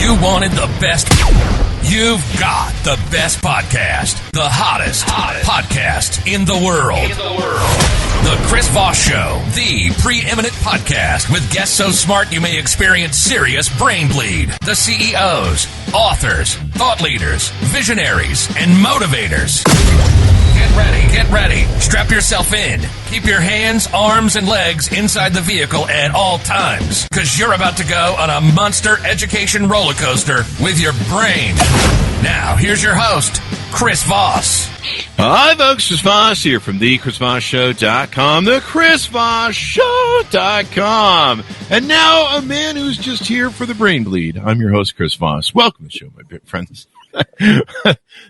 You wanted the best. You've got the best podcast. The hottest podcast in the world. The Chris Voss Show, the preeminent podcast with guests so smart you may experience serious brain bleed. The CEOs, authors, thought leaders, visionaries, and motivators. Get ready. Strap yourself in. Keep your hands, arms, and legs inside the vehicle at all times, because you're about to go on a monster education roller coaster with your brain. Now, here's your host, Chris Voss. Hi, folks. Chris Voss here from thechrisvossshow.com, thechrisvossshow.com. And now, a man who's just here for the brain bleed. I'm your host, Chris Voss. Welcome to the show, my friends.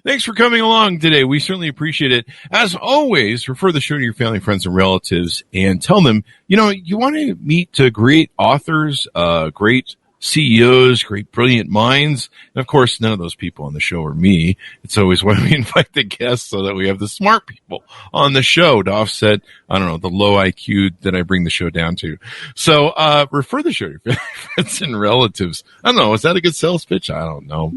Thanks for coming along today. We certainly appreciate it. As always, refer the show to your family, friends, and relatives and tell them, you want to meet great authors, great CEOs, great brilliant minds. And of course, none of those people on the show are me. It's always why we invite the guests so that we have the smart people on the show to offset, the low IQ that I bring the show down to. So, refer the show to your family, friends, and relatives. I don't know. Is that a good sales pitch? I don't know.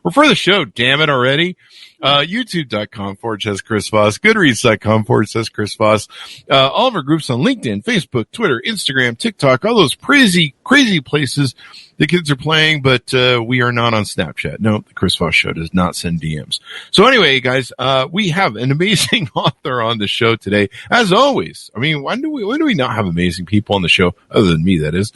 Refer the show, damn it already. YouTube.com/Chris Voss, Goodreads.com/Chris Voss, all of our groups on LinkedIn, Facebook, Twitter, Instagram, TikTok, all those crazy places the kids are playing, but we are not on Snapchat. No, the Chris Voss Show does not send DMs. So anyway, guys, we have an amazing author on the show today. As always, when do we not have amazing people on the show, other than me, that is?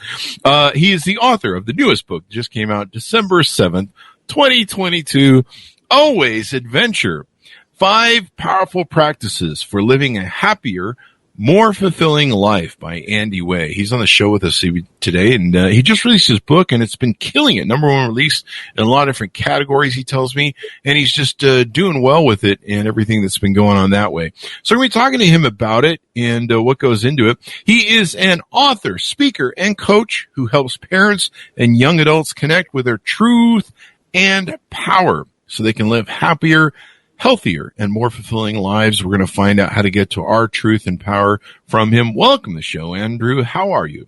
He is the author of the newest book, just came out December 7th, 2022, Always Adventure, 5 Powerful Practices for Living a Happier, More Fulfilling Life by Andy Way. He's on the show with us today, and he just released his book, and it's been killing it. #1 release in a lot of different categories, he tells me, and he's just doing well with it and everything that's been going on that way. So we're going to be talking to him about it and what goes into it. He is an author, speaker, and coach who helps parents and young adults connect with their truth and power so they can live happier, healthier, and more fulfilling lives. We're going to find out how to get to our truth and power from him. Welcome to the show, Andrew. How are you?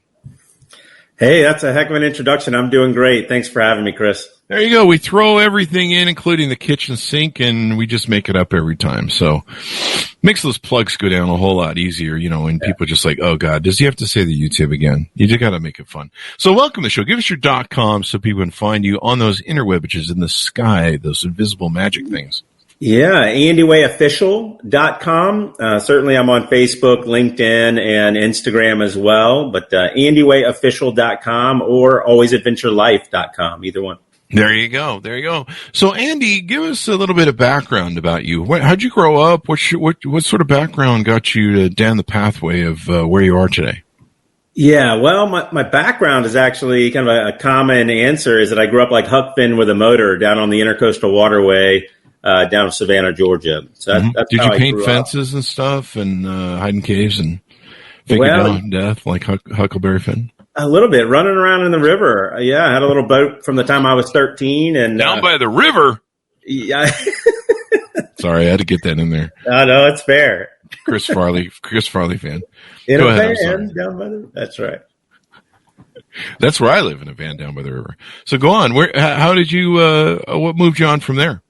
Hey, that's a heck of an introduction. I'm doing great. Thanks for having me, Chris. There you go. We throw everything in, including the kitchen sink, and we just make it up every time. So makes those plugs go down a whole lot easier, and people just like, oh, God, does he have to say the YouTube again? You just got to make it fun. So welcome to the show. Give us your .com so people can find you on those interwebs in the sky, those invisible magic things. Yeah, AndyWayOfficial.com. Certainly I'm on Facebook, LinkedIn, and Instagram as well, but AndyWayOfficial.com or AlwaysAdventureLife.com, either one. There you go. So, Andy, give us a little bit of background about you. How'd you grow up? What sort of background got you down the pathway of where you are today? Yeah, well, my background is actually kind of a common answer is that I grew up like Huck Finn with a motor down on the Intercoastal Waterway down in Savannah, Georgia. So that's Did how you paint fences up. And stuff and hide in caves and fake it down to death like Huckleberry Finn? A little bit, running around in the river. Yeah, I had a little boat from the time I was 13. And down by the river? Yeah. Sorry, I had to get that in there. No, it's fair. Chris Farley fan. In Go a ahead, van down by the... That's right. That's where I live, in a van down by the river. So go on. How did you, what moved you on from there?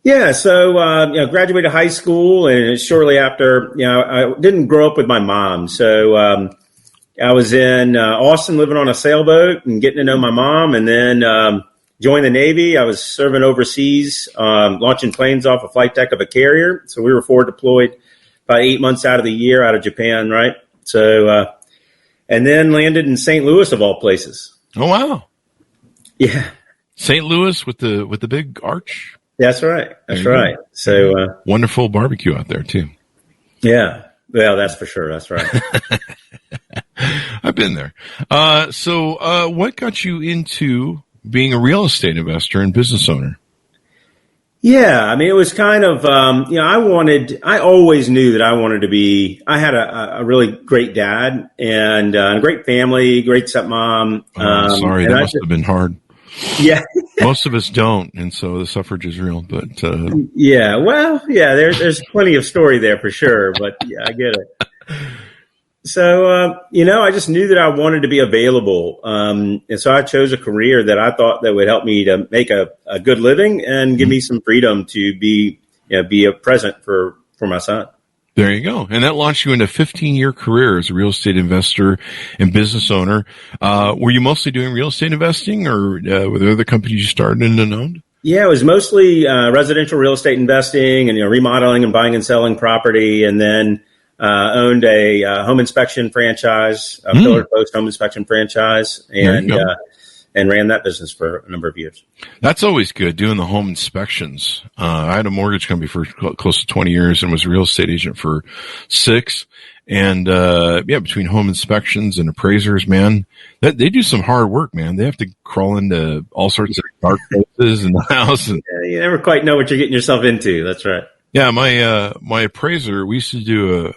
Yeah, so, graduated high school, and shortly after, I didn't grow up with my mom. So, I was in Austin living on a sailboat and getting to know my mom, and then joined the Navy. I was serving overseas, launching planes off a flight deck of a carrier. So we were forward deployed about 8 months out of the year out of Japan, right? So, and then landed in St. Louis of all places. Oh, wow. Yeah. St. Louis with the big arch. That's right. That's right. So, wonderful barbecue out there too. Yeah. Well, that's for sure. That's right. I've been there. So what got you into being a real estate investor and business owner? Yeah, I mean, it was kind of, I always knew that I had a really great dad and a great family, great stepmom. Sorry, that must have been hard. Yeah. Most of us don't, and so the suffrage is real, but yeah, well, yeah, there's plenty of story there for sure, but yeah, I get it. So, I just knew that I wanted to be available. And so I chose a career that I thought that would help me to make a good living and give me some freedom to be a present for my son. There you go. And that launched you into a 15-year career as a real estate investor and business owner. Were you mostly doing real estate investing, or were there other companies you started and owned? Yeah, it was mostly residential real estate investing and remodeling and buying and selling property, and then owned a home inspection franchise, a pillar post home inspection franchise, and ran that business for a number of years. That's always good, doing the home inspections. I had a mortgage company for close to 20 years and was a real estate agent for 6. And, between home inspections and appraisers, man, they do some hard work, man. They have to crawl into all sorts of dark places in the house. And, you never quite know what you're getting yourself into. That's right. Yeah. My appraiser, we used to do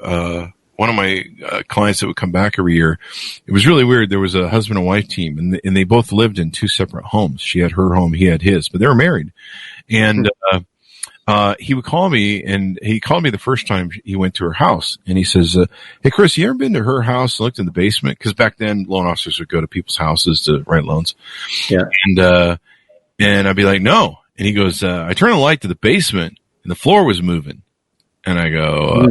one of my clients that would come back every year. It was really weird. There was a husband and wife team, and they both lived in 2 separate homes. She had her home, he had his, but they were married. And he would call me, and he called me the first time he went to her house, and he says, "Hey, Chris, you ever been to her house and looked in the basement?" Because back then, loan officers would go to people's houses to write loans. Yeah. And I'd be like, "No." And he goes, "I turned the light to the basement, and the floor was moving." And I go,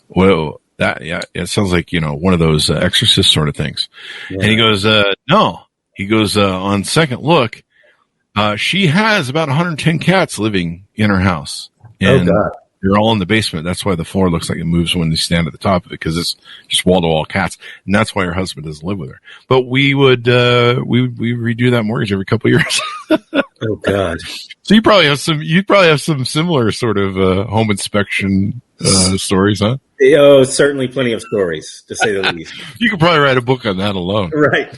"Well." It sounds like, one of those exorcist sort of things. Yeah. And he goes, no. He goes, on second look, she has about 110 cats living in her house. And they're all in the basement. That's why the floor looks like it moves when they stand at the top of it, because it's just wall-to-wall cats. And that's why her husband doesn't live with her. But we would we redo that mortgage every couple of years. Oh, God. So you probably have some similar sort of home inspection stories, huh? Oh, certainly plenty of stories, to say the least. You could probably write a book on that alone. Right.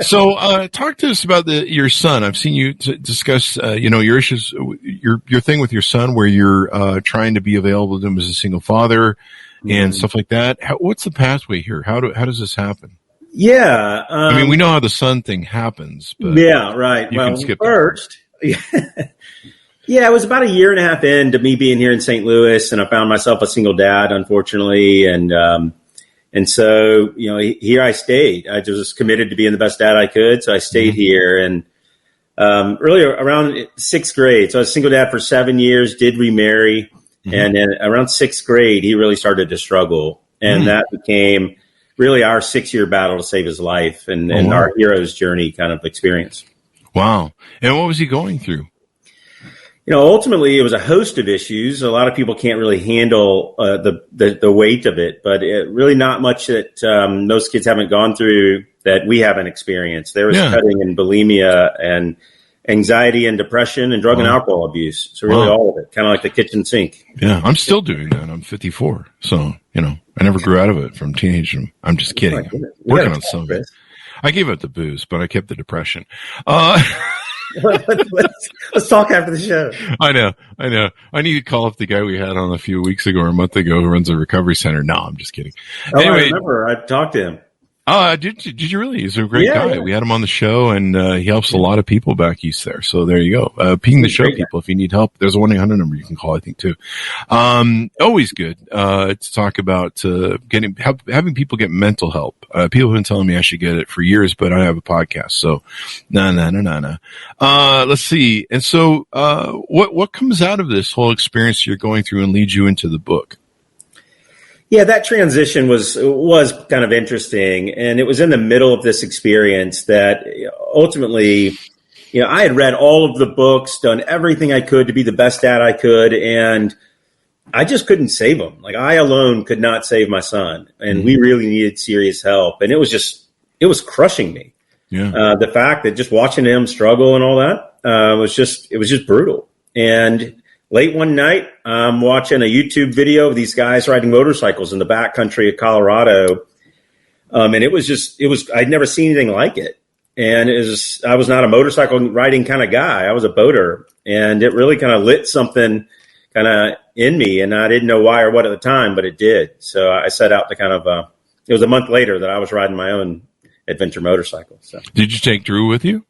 So, talk to us about your son. I've seen you discuss, your issues, your thing with your son, where you're trying to be available to him as a single father and stuff like that. What's the pathway here? How does this happen? Yeah. I mean, we know how the son thing happens, but yeah, right. You can skip first. Yeah, it was about 1.5 years into me being here in St. Louis, and I found myself a single dad, unfortunately. And so, here I stayed. I was committed to being the best dad I could. So I stayed here, and really around 6th grade. So I was a single dad for 7 years, did remarry. And then around 6th grade, he really started to struggle. And that became really our 6-year battle to save his life and our hero's journey kind of experience. Wow. And what was he going through? Ultimately, it was a host of issues. A lot of people can't really handle the weight of it, but really not much that those kids haven't gone through that we haven't experienced. There was cutting and bulimia and anxiety and depression and drug and alcohol abuse. So really all of it, kind of like the kitchen sink. Yeah, I'm still doing that. I'm 54. So, I never grew out of it from teenage. I'm just kidding. I'm working on some of it. I gave up the booze, but I kept the depression. Let's talk after the show. I know. I need to call up the guy we had on a few weeks ago or a month ago who runs a recovery center. No, I'm just kidding. Anyway, I remember. I talked to him. Did you really? He's a great guy. Yeah. We had him on the show, and he helps a lot of people back east there. So there you go. Ping the show, people, if you need help. There's a 1-800 number you can call, I think, too. Always good to talk about having people get mental help. People have been telling me I should get it for years, but I have a podcast, so no. Let's see. And so, what comes out of this whole experience you're going through and leads you into the book? Yeah, that transition was kind of interesting. And it was in the middle of this experience that ultimately, I had read all of the books, done everything I could to be the best dad I could. And I just couldn't save him. Like, I alone could not save my son. And we really needed serious help. And it was crushing me. Yeah. The fact that just watching him struggle and all that was just brutal. And late one night, I'm watching a YouTube video of these guys riding motorcycles in the backcountry of Colorado. And I'd never seen anything like it. And I was not a motorcycle riding kind of guy. I was a boater. And it really kind of lit something kind of in me. And I didn't know why or what at the time, but it did. So I set out to it was a month later that I was riding my own adventure motorcycle. So. Did you take Drew with you?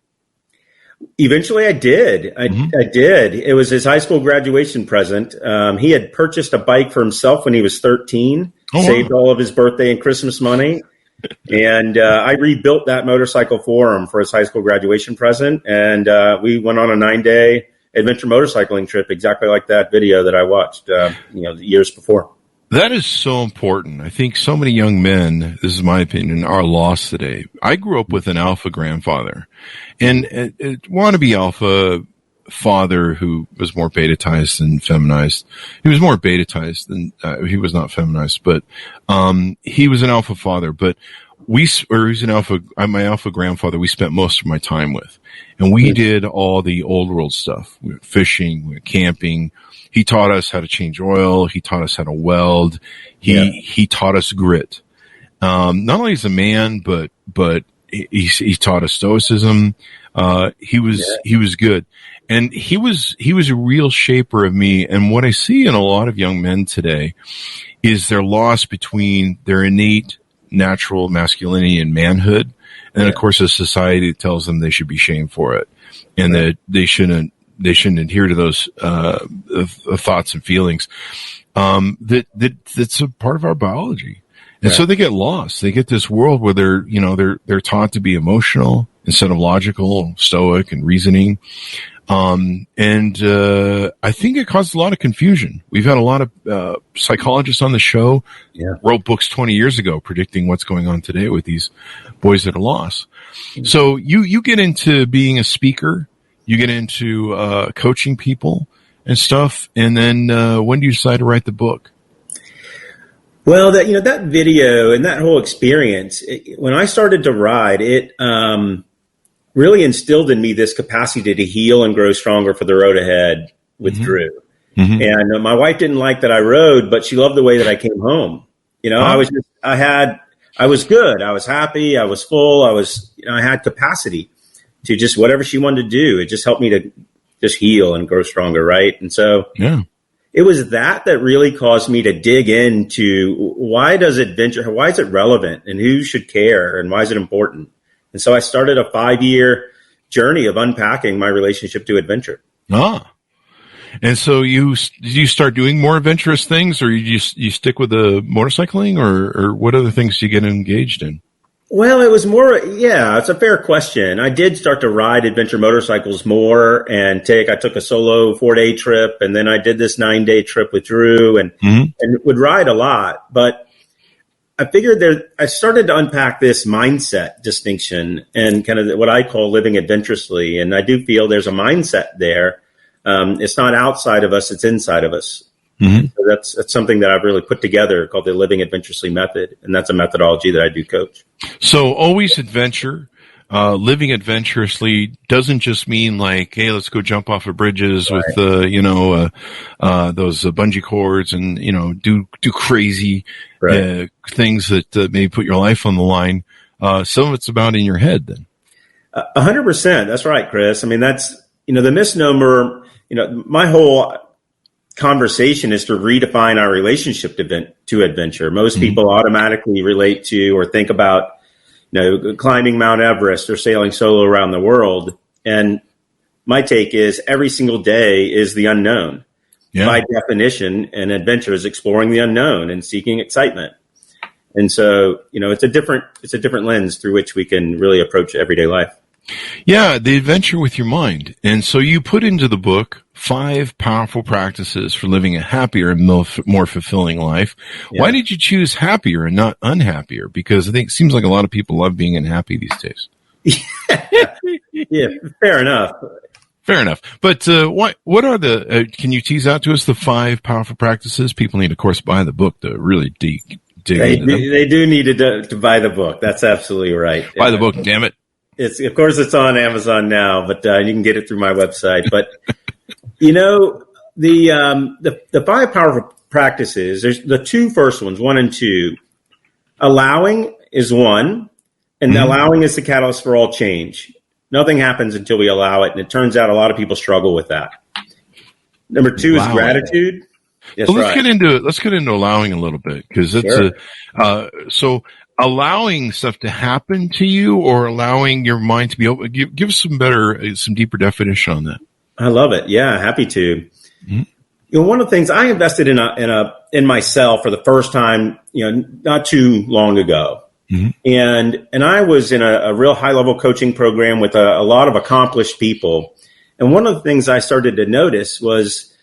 Eventually I did. I did. It was his high school graduation present. He had purchased a bike for himself when he was 13, saved all of his birthday and Christmas money. And I rebuilt that motorcycle for him for his high school graduation present. And we went on a 9-day adventure motorcycling trip, exactly like that video that I watched, years before. That is so important. I think so many young men, this is my opinion, are lost today. I grew up with an alpha grandfather and a wannabe alpha father who was more beta-tized than feminized. He was more beta-tized than, he was not feminized, but, he was an alpha father, but he's an alpha, my alpha grandfather, we spent most of my time with. And we did all the old world stuff. We went fishing, we went camping. He taught us how to change oil. He taught us how to weld. He taught us grit. Not only as a man, but he taught us stoicism. He was good. And he was a real shaper of me. And what I see in a lot of young men today is they're lost between their innate natural masculinity and manhood. And of course, a society that tells them they should be shamed for it and that they shouldn't adhere to those thoughts and feelings. That's a part of our biology, and so they get lost. They get this world where they're taught to be emotional instead of logical, stoic, and reasoning. I think it caused a lot of confusion. We've had a lot of psychologists on the show, wrote books 20 years ago predicting what's going on today with these boys that are lost. So you get into being a speaker. You get into coaching people and stuff, and then when do you decide to write the book? Well, that video and that whole experience, when I started to ride, it really instilled in me this capacity to heal and grow stronger for the road ahead with Drew. Mm-hmm. And my wife didn't like that I rode, but she loved the way that I came home. I was good. I was happy. I was full. I had capacity to just whatever she wanted to do. It just helped me to just heal and grow stronger. Right. And so it was that really caused me to dig into why is it relevant and who should care and why is it important? And so I started a 5-year journey of unpacking my relationship to adventure. And so did you start doing more adventurous things, or you stick with the motorcycling, or what other things do you get engaged in? Well, it was more, it's a fair question. I did start to ride adventure motorcycles more and I took a solo 4-day trip, and then I did this 9-day trip with Drew and would ride a lot. But I figured I started to unpack this mindset distinction and kind of what I call living adventurously. And I do feel there's a mindset there. It's not outside of us, it's inside of us. Mm-hmm. So that's something that I've really put together called the Living Adventurously method. And that's a methodology that I do coach. So always adventure. Living adventurously doesn't just mean like, hey, let's go jump off of bridges with, those bungee cords and, do crazy things that maybe put your life on the line. Some of it's about in your head then. 100%. That's right, Chris. I mean, that's, the misnomer, my whole conversation is to redefine our relationship to adventure. Most people automatically relate to or think about climbing Mount Everest or sailing solo around the world. And my take is every single day is the unknown. Yeah. By definition, an adventure is exploring the unknown and seeking excitement. And so, it's a different lens through which we can really approach everyday life. Yeah, the adventure with your mind. And so you put into the book 5 powerful practices for living a happier and more fulfilling life. Yeah. Why did you choose happier and not unhappier? Because I think it seems like a lot of people love being unhappy these days. Yeah, fair enough. Fair enough. But what are can you tease out to us the 5 powerful practices? People need, of course, buy the book to really dig into them. They do need to buy the book. That's absolutely right. Buy the book, damn it. Of course, it's on Amazon now, but you can get it through my website. But the 5 powerful practices. There's the 2 first ones, 1 and 2. Allowing is 1, and allowing is the catalyst for all change. Nothing happens until we allow it, and it turns out a lot of people struggle with that. Number 2 is gratitude. Yes, well, let's get into allowing a little bit because it's so allowing stuff to happen to you, or allowing your mind to be open? Give us some deeper definition on that. I love it. Yeah, happy to. Mm-hmm. One of the things I invested in myself for the first time, not too long ago. Mm-hmm. And I was in a real high level coaching program with a lot of accomplished people. And one of the things I started to notice was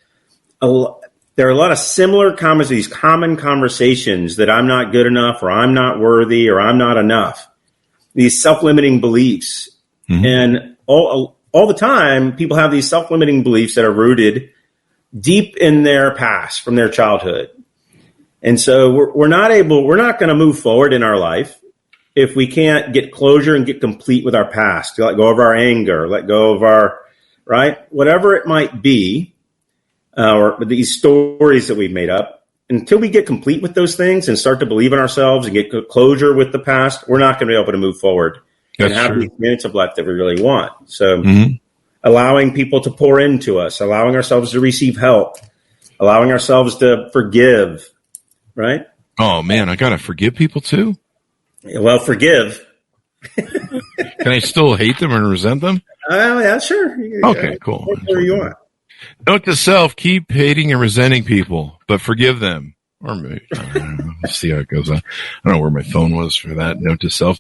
there are a lot of similar comments, these common conversations that I'm not good enough, or I'm not worthy, or I'm not enough. These self-limiting beliefs. Mm-hmm. And all the time, people have these self-limiting beliefs that are rooted deep in their past, from their childhood. And so we're not going to move forward in our life if we can't get closure and get complete with our past, let go of our anger, let go of our, right? Whatever it might be, or these stories that we've made up, until we get complete with those things and start to believe in ourselves and get closure with the past, we're not going to be able to move forward and have the experience of life that we really want. So allowing people to pour into us, allowing ourselves to receive help, allowing ourselves to forgive, right? Oh, man, I got to forgive people too? Well, forgive. Can I still hate them and resent them? Yeah, sure. Okay, cool. Whatever you want. Note to self, keep hating and resenting people, but forgive them. Or maybe, I don't know. Let's see how it goes on. I don't know where my phone was for that. Note to self.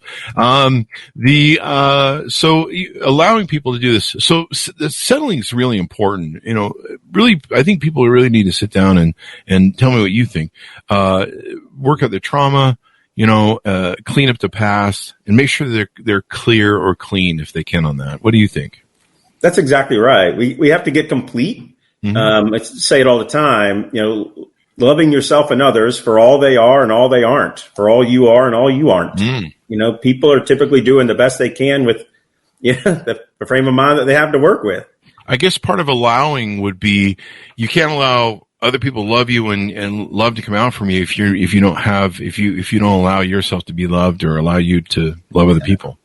So allowing people to do this. So the settling is really important. Really, I think people really need to sit down and tell me what you think. Work out their trauma, clean up the past, and make sure they're clear or clean if they can on that. What do you think? That's exactly right. We have to get complete. Mm-hmm. I say it all the time, loving yourself and others for all they are and all they aren't, for all you are and all you aren't. People are typically doing the best they can with the frame of mind that they have to work with. I guess part of allowing would be, you can't allow other people to love you and love to come out from you if you don't allow yourself to be loved or allow you to love other people.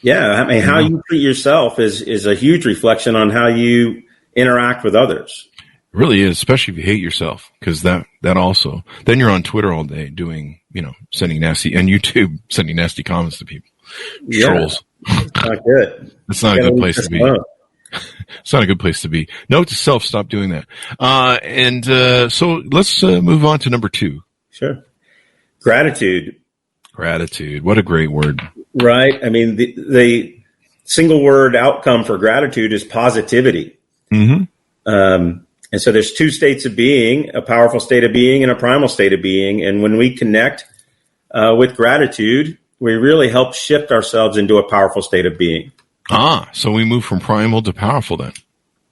Yeah, I mean, how you treat yourself is a huge reflection on how you interact with others. It really is, especially if you hate yourself, because that also, then you're on Twitter all day doing, sending nasty, and YouTube sending nasty comments to people. Yeah. Trolls. Not good. It's not a good place to be. It's not a good place to be. Note to self, stop doing that. So let's move on to number 2. Sure. Gratitude. Gratitude. What a great word. Right. I mean, the single word outcome for gratitude is positivity. Mm-hmm. And so there's 2 states of being, a powerful state of being and a primal state of being. And when we connect with gratitude, we really help shift ourselves into a powerful state of being. So we move from primal to powerful then.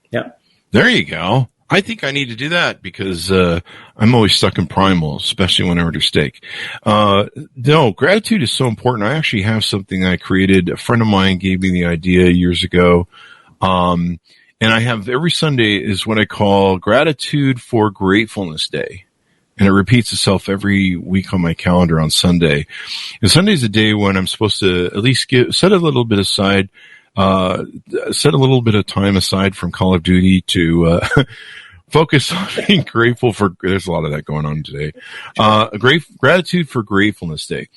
Yeah. There you go. I think I need to do that because I'm always stuck in primal, especially when I order steak. No, gratitude is so important. I actually have something I created. A friend of mine gave me the idea years ago. And I have every Sunday is what I call Gratitude for Gratefulness Day. And it repeats itself every week on my calendar on Sunday. And Sunday is a day when I'm supposed to at least set a little bit aside, set a little bit of time aside from Call of Duty to focus on being grateful for. There's a lot of that going on today. Gratitude for Gratefulness Day.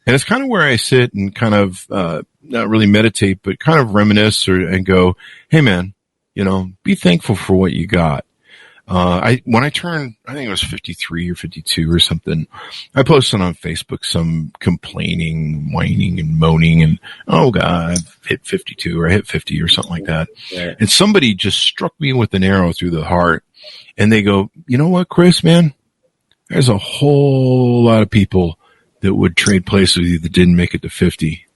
And it's kind of where I sit and kind of not really meditate, but kind of reminisce and go, hey, man, be thankful for what you got. When I turned, I think it was 53 or 52 or something, I posted on Facebook some complaining, whining and moaning and, oh God, I've hit 52 or I hit 50 or something like that. Yeah. And somebody just struck me with an arrow through the heart and they go, you know what, Chris, man, there's a whole lot of people that would trade places with you that didn't make it to 50.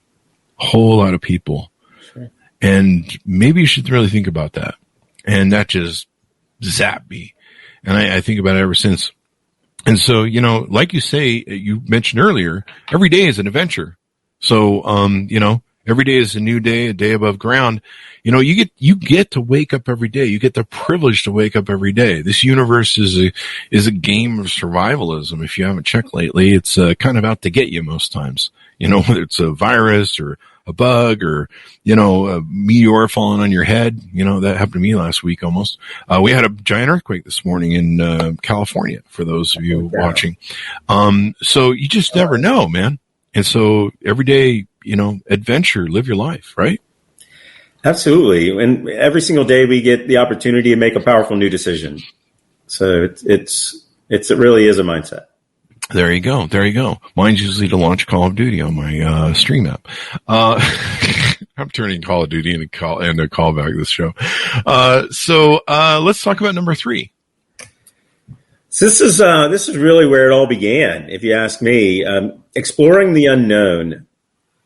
A whole lot of people. And maybe you should really think about that. And that just zapped me. And I think about it ever since. And so, like you say, you mentioned earlier, every day is an adventure. So, every day is a new day, a day above ground. You get to wake up every day. You get the privilege to wake up every day. This universe is a game of survivalism. If you haven't checked lately, it's kind of out to get you most times. Whether it's a virus or a bug or, a meteor falling on your head. That happened to me last week almost. We had a giant earthquake this morning in California, for those of you watching. So you just never know, man. And so every day, adventure, live your life, right? Absolutely. And every single day we get the opportunity to make a powerful new decision. So it really is a mindset. There you go. There you go. Mine's usually to launch Call of Duty on my Stream app. I'm turning Call of Duty into a callback this show. So let's talk about number 3. So this is really where it all began, if you ask me. Exploring the unknown.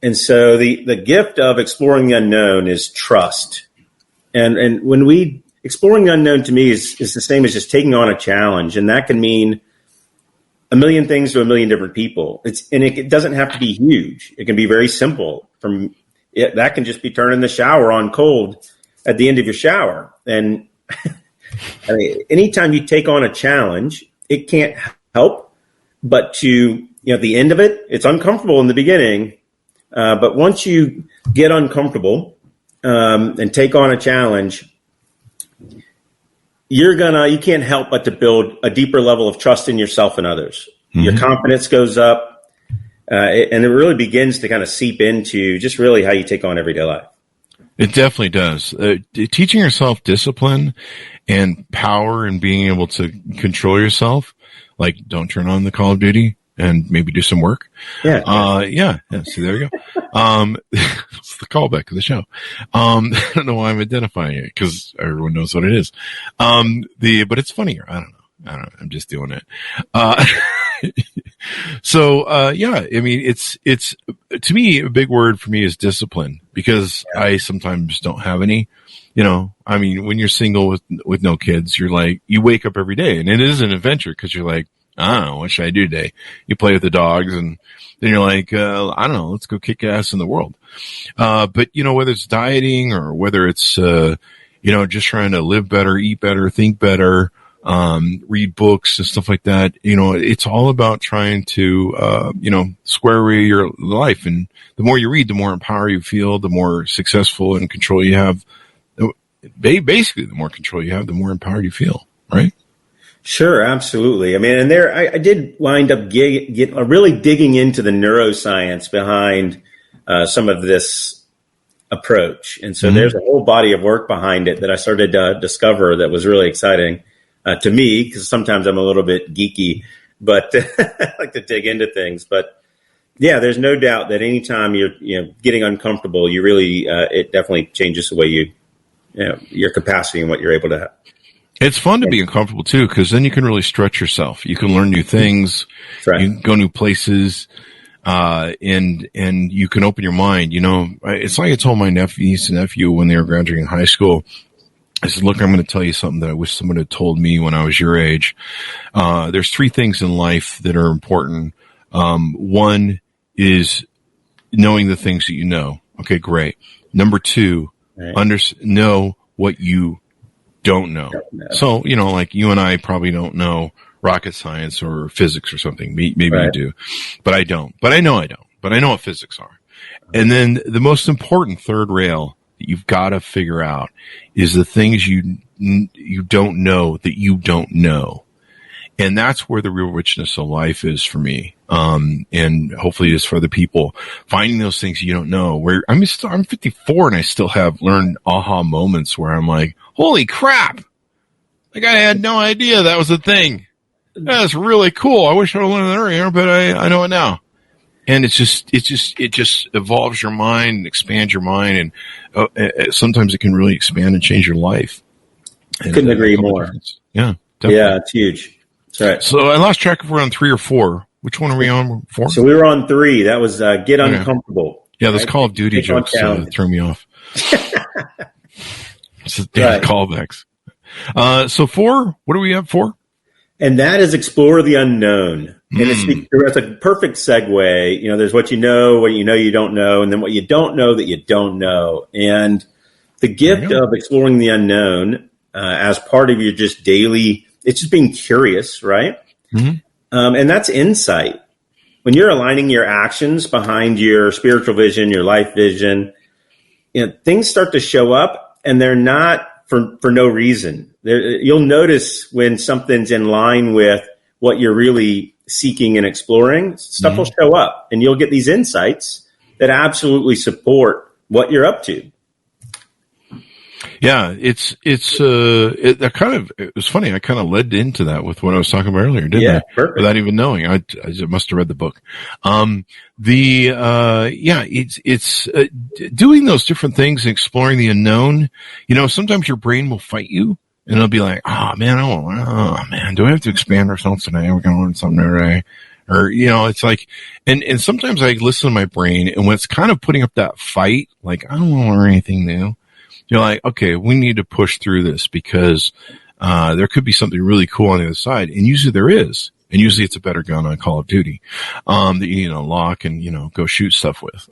And so the gift of exploring the unknown is trust. And when exploring the unknown to me is the same as just taking on a challenge. And that can mean a million things to a million different people. It doesn't have to be huge. It can be very simple. That can just be turning the shower on cold at the end of your shower. And I mean, anytime you take on a challenge, it can't help but to, at the end of it, it's uncomfortable in the beginning. But once you get uncomfortable and take on a challenge, you can't help but to build a deeper level of trust in yourself and others. Mm-hmm. Your confidence goes up, and it really begins to kind of seep into just really how you take on everyday life. It definitely does. Teaching yourself discipline and power and being able to control yourself, like don't turn on the Call of Duty and maybe do some work. Yeah. See, there you go. It's the callback of the show. I don't know why I'm identifying it because everyone knows what it is. But it's funnier. I don't know. I'm just doing it. I mean, it's to me, a big word for me is discipline because I sometimes don't have any. I mean, when you're single with no kids, you're like, you wake up every day and it is an adventure because you're like, I don't know, what should I do today? You play with the dogs and then you're like, I don't know, let's go kick ass in the world. But whether it's dieting or whether it's, just trying to live better, eat better, think better, read books and stuff like that, it's all about trying to, square away your life. And the more you read, the more empowered you feel, the more successful and control you have. Basically, the more control you have, the more empowered you feel, right? Sure, absolutely. I mean, and I did wind up really digging into the neuroscience behind some of this approach. And so there's a whole body of work behind it that I started to discover that was really exciting to me, because sometimes I'm a little bit geeky, but I like to dig into things. But yeah, there's no doubt that anytime you're getting uncomfortable, you really it definitely changes the way your capacity and what you're able to have. It's fun to be uncomfortable too, because then you can really stretch yourself. You can learn new things. Right. You can go new places, and you can open your mind. It's like I told my niece and nephew when they were graduating high school. I said, look, I'm going to tell you something that I wish someone had told me when I was your age. There's 3 things in life that are important. One is knowing the things that you know. Okay, great. Number 2, know what you don't know. So, like you and I probably don't know rocket science or physics or something. Maybe you do, but I don't. But I know I don't. But I know what physics are. And then the most important third rail that you've got to figure out is the things you don't know that you don't know. And that's where the real richness of life is for me. And hopefully it's for other people, finding those things you don't know. Where I'm 54 and I still have learned aha moments where I'm like, holy crap. Like I had no idea that was a thing. That's really cool. I wish I would have learned that earlier, but I know it now. And it just evolves your mind and expands your mind. And sometimes it can really expand and change your life. Couldn't agree more. Yeah, definitely. Yeah, it's huge. That's right. So I lost track if we're on 3 or 4. Which one are we on? 4? So we were on 3. That was get uncomfortable. Yeah, those Call of Duty jokes threw me off. It's the damn callbacks. So 4, what do we have 4? And that is explore the unknown. And it's a perfect segue. There's what you know you don't know, and then what you don't know that you don't know. And the gift of exploring the unknown as part of your just daily, it's just being curious, right? Mm-hmm. And that's insight. When you're aligning your actions behind your spiritual vision, your life vision, things start to show up, and they're not for no reason. You'll notice when something's in line with what you're really seeking and exploring, stuff will show up, and you'll get these insights that absolutely support what you're up to. Yeah, it was funny. I kind of led into that with what I was talking about earlier, didn't I? Perfect. Without even knowing. I must have read the book. It's doing those different things, exploring the unknown. Sometimes your brain will fight you, and it'll be like, do I have to expand ourselves today? We're going to learn something today. Or, it's like, and sometimes I listen to my brain, and when it's kind of putting up that fight, like, I don't want to learn anything new. You're like, okay, we need to push through this because there could be something really cool on the other side. And usually there is. And usually it's a better gun on Call of Duty that you need to unlock and, go shoot stuff with.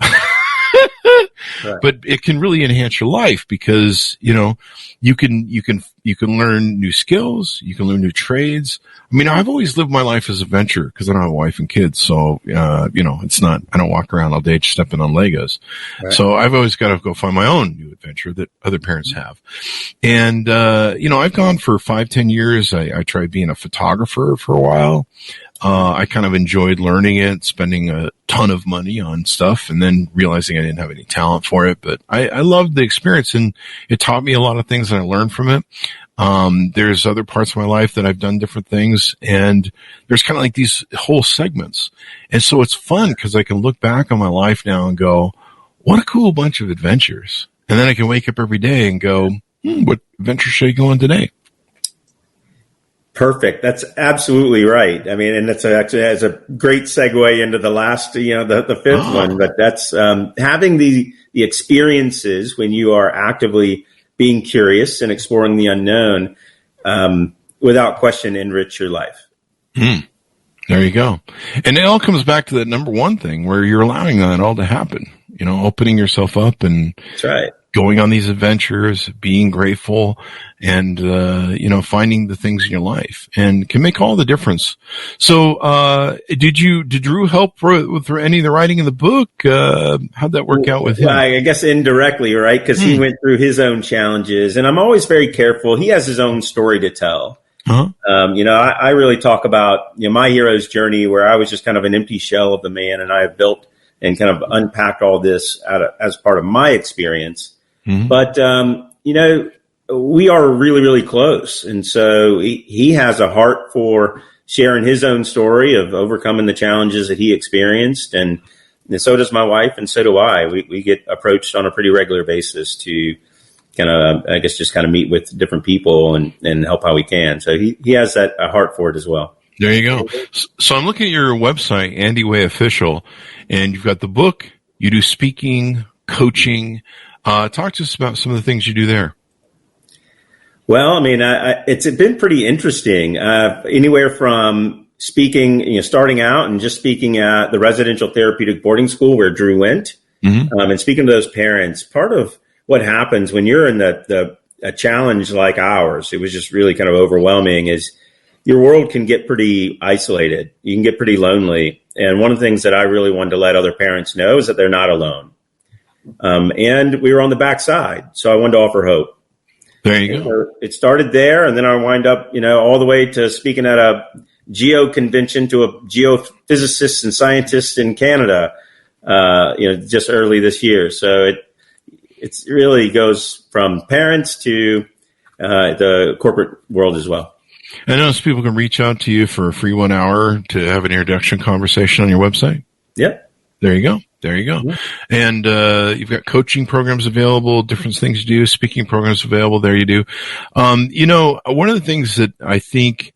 Right. But it can really enhance your life because, you can learn new skills. You can learn new trades. I mean, I've always lived my life as a venture because I don't have a wife and kids. So, it's not, I don't walk around all day just stepping on Legos. Right. So I've always got to go find my own new adventure that other parents have. And, I've gone for 5-10 years. I tried being a photographer for a while. I kind of enjoyed learning it, spending a ton of money on stuff and then realizing I didn't have any talent for it. But I loved the experience and it taught me a lot of things and I learned from it. There's other parts of my life that I've done different things and there's kind of like these whole segments. And so it's fun because I can look back on my life now and go, what a cool bunch of adventures. And then I can wake up every day and go, what adventure should I go on today? Perfect. That's absolutely right. I mean, and that's a great segue into the last, the fifth one, but that's, having the experiences when you are actively being curious and exploring the unknown, without question, enrich your life. There you go. And it all comes back to that number one thing where you're allowing that all to happen, opening yourself up and that's right. Going on these adventures, being grateful and, finding the things in your life and can make all the difference. So, did Drew help with any of the writing of the book? How'd that work out with him? I guess indirectly, right? Because he went through his own challenges and I'm always very careful. He has his own story to tell. Uh-huh. I really talk about, my hero's journey where I was just kind of an empty shell of the man and I have built and kind of unpacked all this as part of my experience. Mm-hmm. But, we are really, really close. And so he has a heart for sharing his own story of overcoming the challenges that he experienced. And so does my wife. And so do I. We get approached on a pretty regular basis to kind of, just kind of meet with different people and help how we can. So he has a heart for it as well. There you go. So I'm looking at your website, Andy Way Official, and you've got the book, you do speaking, coaching. Talk to us about some of the things you do there. Well, I mean, it's been pretty interesting. Anywhere from speaking, starting out and just speaking at the residential therapeutic boarding school where Drew went, and speaking to those parents. Part of what happens when you're in a challenge like ours, it was just really kind of overwhelming, is your world can get pretty isolated. You can get pretty lonely. And one of the things that I really wanted to let other parents know is that they're not alone. And we were on the backside, so I wanted to offer hope. There you go. It started there, and then I wind up, all the way to speaking at a geo convention to a geophysicist and scientist in Canada, just early this year. So it really goes from parents to the corporate world as well. I know people can reach out to you for a free 1 hour to have an introduction conversation on your website. Yep. There you go. Yeah. And you've got coaching programs available, different things you do, speaking programs available. There you do. One of the things that I think,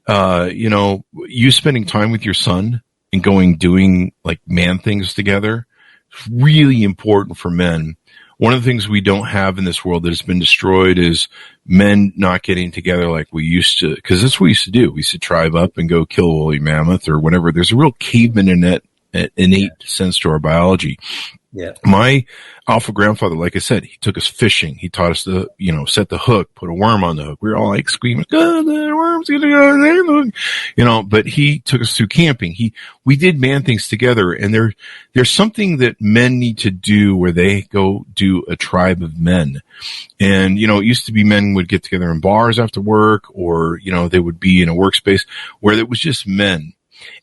you spending time with your son and doing like man things together, is really important for men. One of the things we don't have in this world that has been destroyed is men not getting together like we used to, because that's what we used to do. We used to tribe up and go kill a woolly mammoth or whatever. There's a real caveman innate sense to our biology. Yeah. My alpha grandfather, like I said, he took us fishing. He taught us to, set the hook, put a worm on the hook. We were all like screaming, "God, the worm's gonna go on the hook," but he took us through camping. We did man things together, and there's something that men need to do where they go do a tribe of men. And, it used to be men would get together in bars after work, or, they would be in a workspace where it was just men.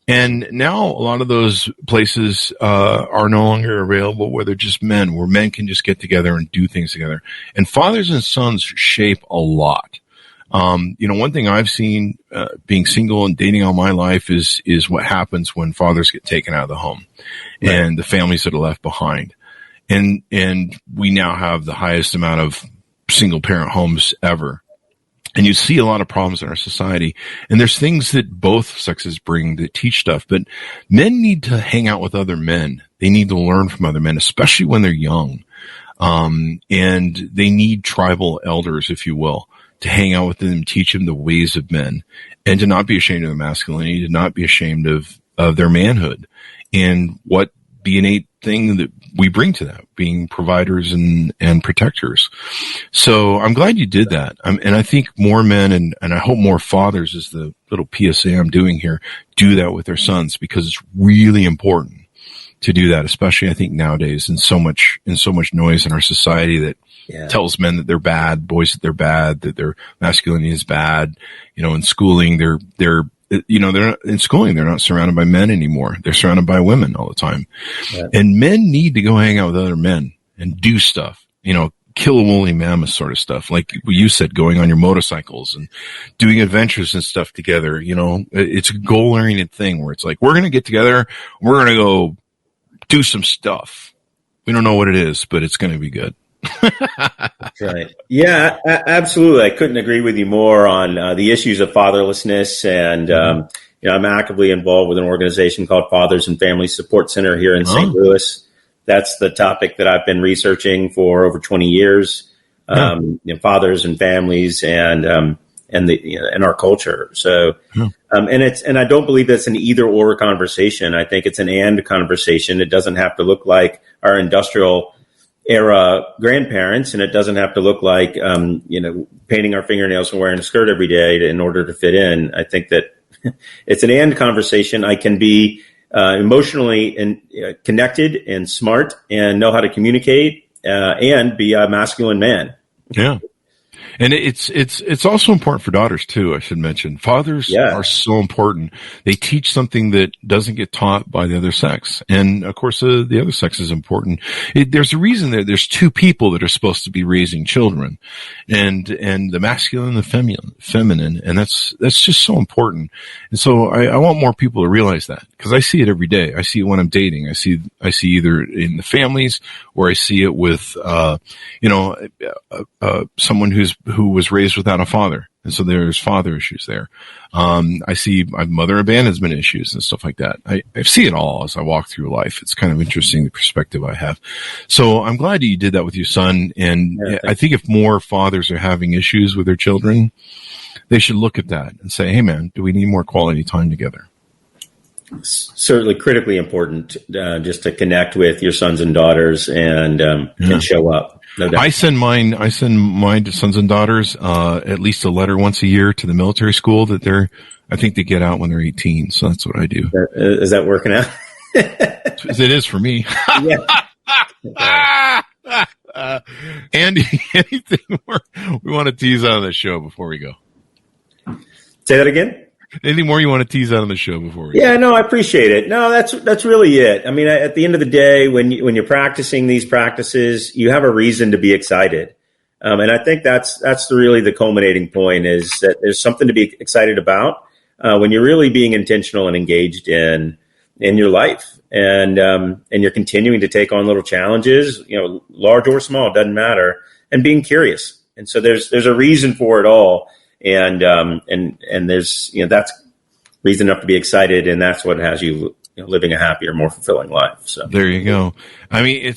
And now a lot of those places are no longer available where they're just men, where men can just get together and do things together. And fathers and sons shape a lot. One thing I've seen being single and dating all my life is what happens when fathers get taken out of the home, right, and the families that are left behind. And we now have the highest amount of single parent homes ever. And you see a lot of problems in our society. And there's things that both sexes bring that teach stuff. But men need to hang out with other men. They need to learn from other men, especially when they're young. And they need tribal elders, if you will, to hang out with them, teach them the ways of men, and to not be ashamed of their masculinity, to not be ashamed of their manhood, and what the innate thing that we bring to that, being providers and protectors. So I'm glad you did that. And I think more men and I hope more fathers, is the little PSA I'm doing here, do that with their sons, because it's really important to do that, especially I think nowadays, in so much noise in our society that tells men that they're bad, boys that they're bad, that their masculinity is bad. In schooling, they're not in schooling. They're not surrounded by men anymore. They're surrounded by women all the time. Yeah. And men need to go hang out with other men and do stuff, kill a woolly mammoth sort of stuff. Like you said, going on your motorcycles and doing adventures and stuff together. It's a goal oriented thing where it's like, we're going to get together. We're going to go do some stuff. We don't know what it is, but it's going to be good. That's right. Yeah, absolutely. I couldn't agree with you more on the issues of fatherlessness. And, I'm actively involved with an organization called Fathers and Family Support Center here in St. Louis. That's the topic that I've been researching for over 20 years. Fathers and families and our culture. So, and I don't believe that's an either or conversation. I think it's an and conversation. It doesn't have to look like our industrial era grandparents, and it doesn't have to look like, painting our fingernails and wearing a skirt every day in order to fit in. I think that it's an and conversation. I can be emotionally and connected and smart and know how to communicate and be a masculine man. Yeah. And it's also important for daughters too, I should mention. Fathers are so important. They teach something that doesn't get taught by the other sex. And of course, the other sex is important. There's a reason that there's two people that are supposed to be raising children, and the masculine and the feminine. And that's just so important. And so I want more people to realize that, because I see it every day. I see it when I'm dating. I see either in the families, or I see it with, someone who was raised without a father. And so there's father issues there. I see my mother abandonment issues and stuff like that. I see it all as I walk through life. It's kind of interesting, the perspective I have. So I'm glad that you did that with your son. And I think if more fathers are having issues with their children, they should look at that and say, hey man, do we need more quality time together? Certainly critically important, just to connect with your sons and daughters and show up. No doubt. I send my sons and daughters at least a letter once a year to the military school that I think they get out when they're 18. So that's what I do. Is that working out? It is for me. Andy, anything more we want to tease out of the show before we go? Say that again? Anything more you want to tease out of the show before we go? Yeah, no, I appreciate it. No, that's really it. I mean, at the end of the day, when you're practicing these practices, you have a reason to be excited. And I think that's really the culminating point, is that there's something to be excited about when you're really being intentional and engaged in your life. And you're continuing to take on little challenges, large or small, doesn't matter, and being curious. And so there's a reason for it all. And there's, that's reason enough to be excited. And that's what has you, living a happier, more fulfilling life. So there you go. I mean,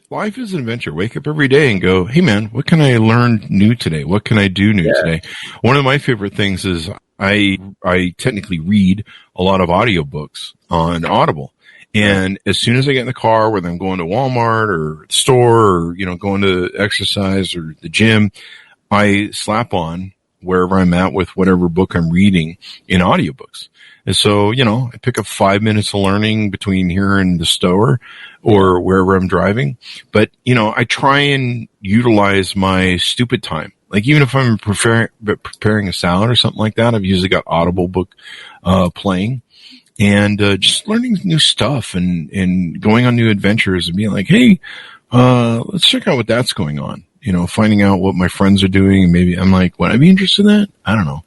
life is an adventure. Wake up every day and go, hey man, what can I learn new today? What can I do new today? One of my favorite things is I technically read a lot of audiobooks on Audible. And as soon as I get in the car, whether I'm going to Walmart or the store or, going to exercise or the gym, I slap on wherever I'm at with whatever book I'm reading in audiobooks. And so, I pick up 5 minutes of learning between here and the store or wherever I'm driving. But, I try and utilize my stupid time. Like even if I'm preparing a salad or something like that, I've usually got Audible book playing. and just learning new stuff and going on new adventures and being like, hey, let's check out what that's going on. Finding out what my friends are doing. Maybe I'm like, would I be interested in that? I don't know.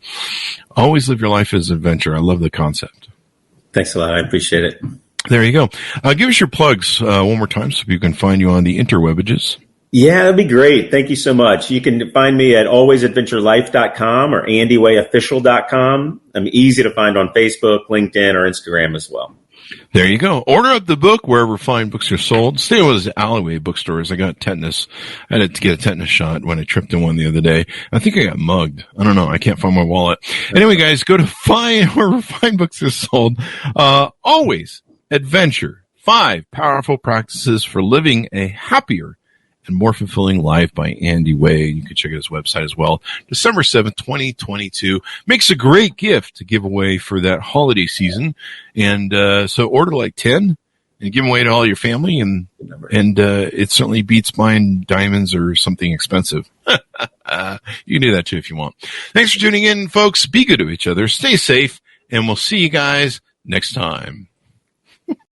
Always live your life as an adventure. I love the concept. Thanks a lot. I appreciate it. There you go. Give us your plugs one more time so people can find you on the interwebages. Yeah, that'd be great. Thank you so much. You can find me at alwaysadventurelife.com or andywayofficial.com. I'm easy to find on Facebook, LinkedIn, or Instagram as well. There you go. Order up the book wherever fine books are sold. Stay with those alleyway bookstores. I got tetanus. I had to get a tetanus shot when I tripped in one the other day. I think I got mugged. I don't know. I can't find my wallet. Anyway, guys, go to wherever fine books are sold. Always adventure. 5 powerful practices for living a happier and more fulfilling life by Andy Way. You can check out his website as well. December 7th, 2022. Makes a great gift to give away for that holiday season. And so order like 10 and give them away to all your family. And it certainly beats buying diamonds or something expensive. You can do that too if you want. Thanks for tuning in, folks. Be good to each other. Stay safe. And we'll see you guys next time.